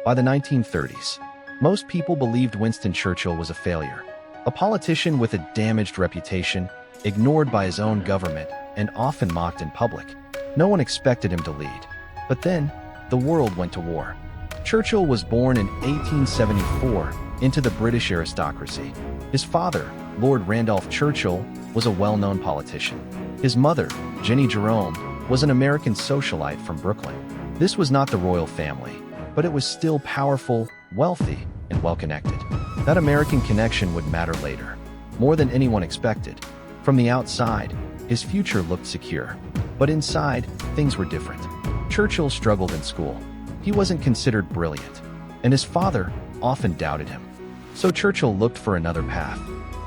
By the 1930s, most people believed Winston Churchill was a failure, a politician with a damaged reputation, ignored by his own government, and often mocked in public. No one expected him to lead. But then, the world went to war. Churchill was born in 1874 into the British aristocracy. His father, Lord Randolph Churchill, was a well-known politician. His mother, Jenny Jerome, was an American socialite from Brooklyn. This was not the royal family, but it was still powerful, wealthy, and well-connected. That American connection would matter later, more than anyone expected. From the outside, his future looked secure. But inside, things were different. Churchill struggled in school. He wasn't considered brilliant, and his father often doubted him. So Churchill looked for another path.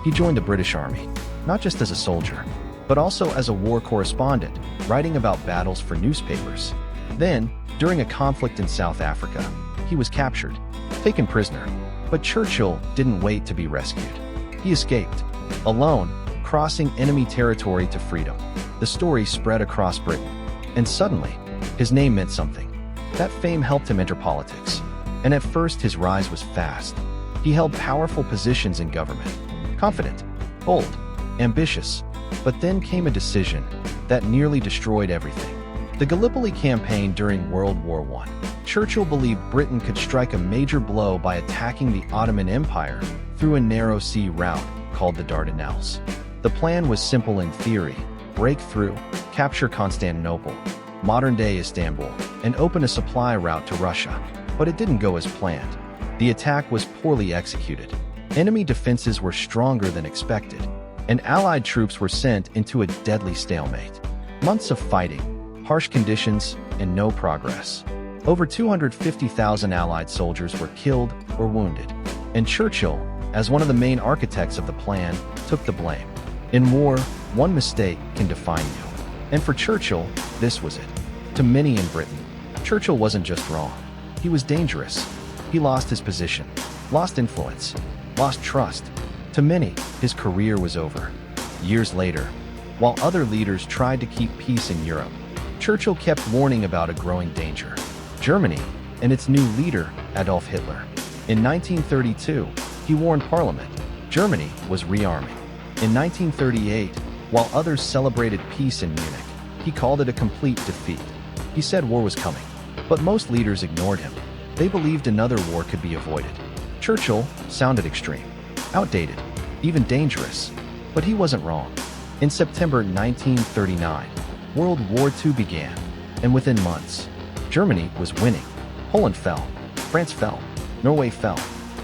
He joined the British Army, not just as a soldier, but also as a war correspondent, writing about battles for newspapers. Then, during a conflict in South Africa, he was captured, taken prisoner. But Churchill didn't wait to be rescued. He escaped, alone, crossing enemy territory to freedom. The story spread across Britain, and suddenly, his name meant something. That fame helped him enter politics, and at first his rise was fast. He held powerful positions in government, confident, bold, ambitious. But then came a decision that nearly destroyed everything. The Gallipoli Campaign during World War I. Churchill believed Britain could strike a major blow by attacking the Ottoman Empire through a narrow sea route called the Dardanelles. The plan was simple in theory: break through, capture Constantinople, modern-day Istanbul, and open a supply route to Russia. But it didn't go as planned. The attack was poorly executed. Enemy defenses were stronger than expected, and Allied troops were sent into a deadly stalemate. Months of fighting, harsh conditions, and no progress. Over 250,000 Allied soldiers were killed or wounded, and Churchill, as one of the main architects of the plan, took the blame. In war, one mistake can define you. And for Churchill, this was it. To many in Britain, Churchill wasn't just wrong. He was dangerous. He lost his position, lost influence, lost trust. To many, his career was over. Years later, while other leaders tried to keep peace in Europe, Churchill kept warning about a growing danger: Germany and its new leader, Adolf Hitler. In 1932, he warned Parliament Germany was rearming. In 1938, while others celebrated peace in Munich, he called it a complete defeat. He said war was coming, but most leaders ignored him. They believed another war could be avoided. Churchill sounded extreme, outdated, even dangerous, but he wasn't wrong. In September 1939, World War II began, and within months, Germany was winning. Poland fell, France fell, Norway fell.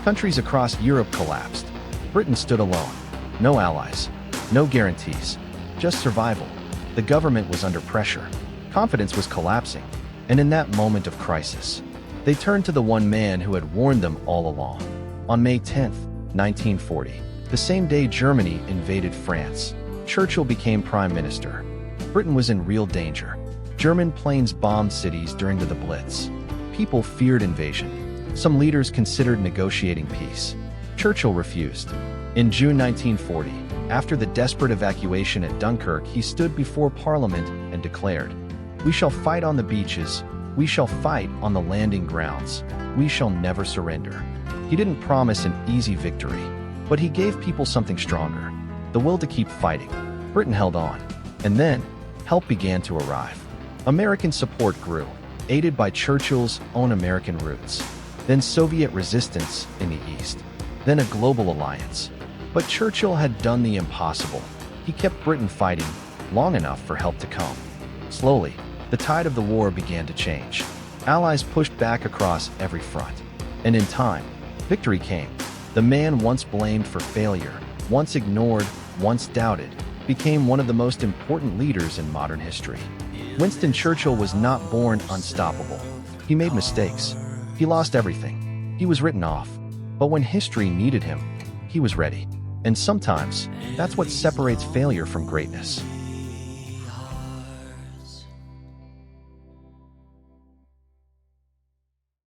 Countries across Europe collapsed. Britain stood alone. No allies, no guarantees, just survival. The government was under pressure. Confidence was collapsing. And in that moment of crisis, they turned to the one man who had warned them all along. On May 10, 1940, the same day Germany invaded France, Churchill became prime minister. Britain was in real danger. German planes bombed cities during the Blitz. People feared invasion. Some leaders considered negotiating peace. Churchill refused. In June 1940, after the desperate evacuation at Dunkirk, he stood before Parliament and declared, "We shall fight on the beaches. We shall fight on the landing grounds. We shall never surrender." He didn't promise an easy victory, but he gave people something stronger: the will to keep fighting. Britain held on. And then, help began to arrive. American support grew, aided by Churchill's own American roots. Then Soviet resistance in the East. Then a global alliance. But Churchill had done the impossible. He kept Britain fighting long enough for help to come. Slowly, the tide of the war began to change. Allies pushed back across every front. And in time, victory came. The man once blamed for failure, once ignored, once doubted, became one of the most important leaders in modern history. Winston Churchill was not born unstoppable. He made mistakes. He lost everything. He was written off. But when history needed him, he was ready. And sometimes, that's what separates failure from greatness.